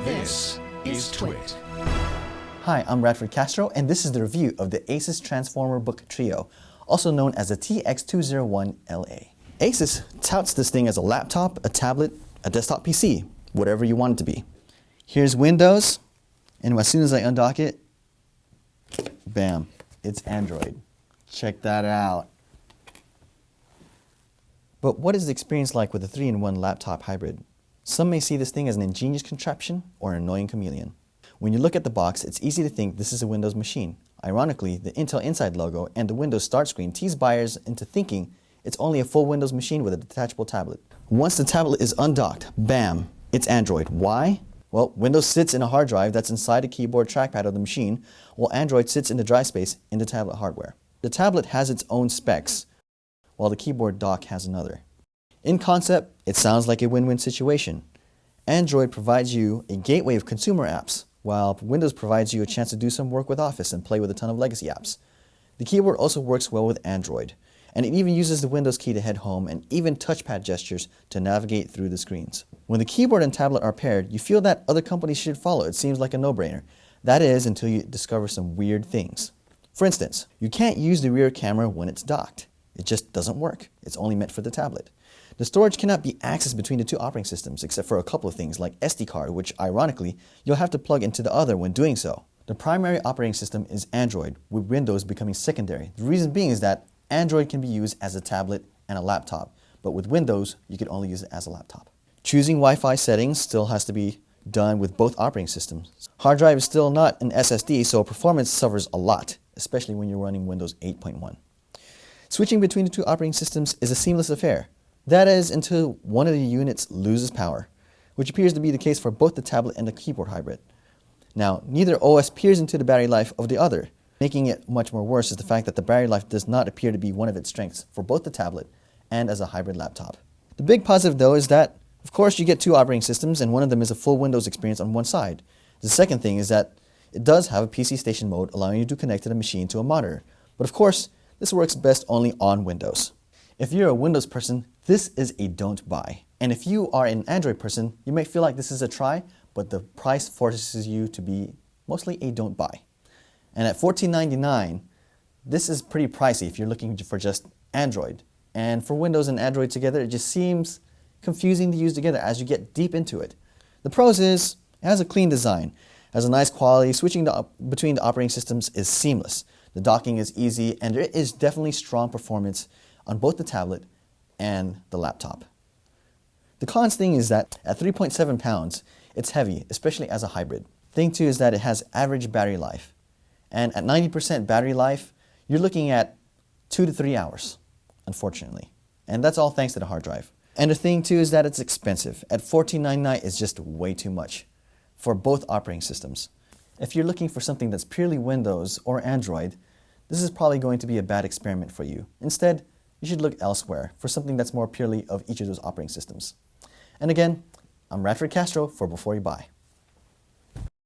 This is Twit. Hi, I'm Radford Castro, and this is the review of the ASUS Transformer Book Trio, also known as the TX201LA. ASUS touts this thing as a laptop, a tablet, a desktop PC, whatever you want it to be. Here's Windows, and as soon as I undock it, bam, it's Android. Check that out. But what is the experience like with a 3-in-1 laptop hybrid? Some may see this thing as an ingenious contraption or an annoying chameleon. When you look at the box, it's easy to think this is a Windows machine. Ironically, the Intel Inside logo and the Windows Start screen tease buyers into thinking it's only a full Windows machine with a detachable tablet. Once the tablet is undocked, bam, it's Android. Why? Well, Windows sits in a hard drive that's inside a keyboard trackpad of the machine, while Android sits in the drive space in the tablet hardware. The tablet has its own specs, while the keyboard dock has another. In concept, it sounds like a win-win situation. Android provides you a gateway of consumer apps, while Windows provides you a chance to do some work with Office and play with a ton of legacy apps. The keyboard also works well with Android, and it even uses the Windows key to head home and even touchpad gestures to navigate through the screens. When the keyboard and tablet are paired, you feel that other companies should follow. It seems like a no-brainer. That is, until you discover some weird things. For instance, you can't use the rear camera when it's docked. It just doesn't work. It's only meant for the tablet. The storage cannot be accessed between the two operating systems except for a couple of things like SD card, which ironically, you'll have to plug into the other when doing so. The primary operating system is Android, with Windows becoming secondary. The reason being is that Android can be used as a tablet and a laptop, but with Windows, you can only use it as a laptop. Choosing Wi-Fi settings still has to be done with both operating systems. Hard drive is still not an SSD, so performance suffers a lot, especially when you're running Windows 8.1. Switching between the two operating systems is a seamless affair. That is, until one of the units loses power, which appears to be the case for both the tablet and the keyboard hybrid. Now, neither OS peers into the battery life of the other. Making it much more worse is the fact that the battery life does not appear to be one of its strengths for both the tablet and as a hybrid laptop. The big positive though is that, of course, you get two operating systems and one of them is a full Windows experience on one side. The second thing is that it does have a PC station mode allowing you to connect the machine to a monitor. But of course, this works best only on Windows. If you're a Windows person, this is a don't buy. And if you are an Android person, you may feel like this is a try, but the price forces you to be mostly a don't buy. And at $14.99, this is pretty pricey if you're looking for just Android. And for Windows and Android together, it just seems confusing to use together as you get deep into it. The pros is, it has a clean design, has a nice quality, switching between the operating systems is seamless. The docking is easy, and there is definitely strong performance on both the tablet and the laptop. The cons thing is that at 3.7 pounds, it's heavy, especially as a hybrid. Thing two is that it has average battery life. And at 90% battery life, you're looking at 2 to 3 hours, unfortunately. And that's all thanks to the hard drive. And the thing too is that it's expensive. At $14.99 is just way too much for both operating systems. If you're looking for something that's purely Windows or Android, this is probably going to be a bad experiment for you. Instead, you should look elsewhere for something that's more purely of each of those operating systems. And again, I'm Radford Castro for Before You Buy.